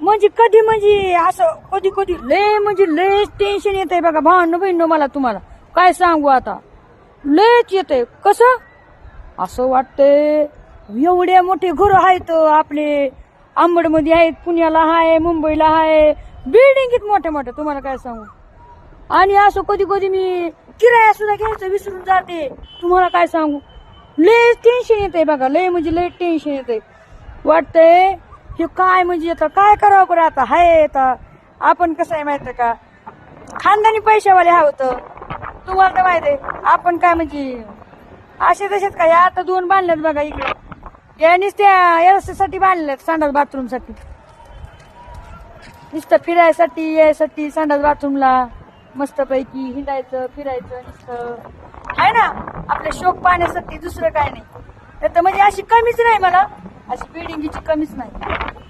म्हणजे कधी म्हणजे असं कधी कधी लय म्हणजे लय टेन्शन येतंय बघा भावनो बहिणो मला तुम्हाला काय सांगू आता लयच येतंय कसं असं वाटतंय एवढे मोठे घर आहेत आपले अंबडमध्ये आहेत पुण्याला आहे मुंबईला आहे बिल्डिंग मोठ्या मोठ्या तुम्हाला काय सांगू आणि असं कधी कधी मी किराया सुद्धा घ्यायचं विसरून जाते तुम्हाला काय सांगू लय टेन्शन येतंय बघा लय म्हणजे लय टेन्शन येतंय वाटतंय हे काय म्हणजे आता काय करावं बरं आता हाय आता आपण कसं आहे माहिती का खानदानी पैशावाले हवत तुम्हाला तर माहित आहे आपण काय म्हणजे असे तसेच काय आता 2 बांधल्यात बघा इकडे यानीच त्या यासाठी बांधल्यात संडास बाथरूम साठी नुसतं फिरायसाठी यायसाठी संडास बाथरूमला मस्त पैकी हिंडायचं फिरायचं नुसतं आहे ना आपले शोक पाहण्यासाठी दुसरं काय नाही तर म्हणजे अशी कमीच नाही मला अशी बिल्डिंगची कमीच नाही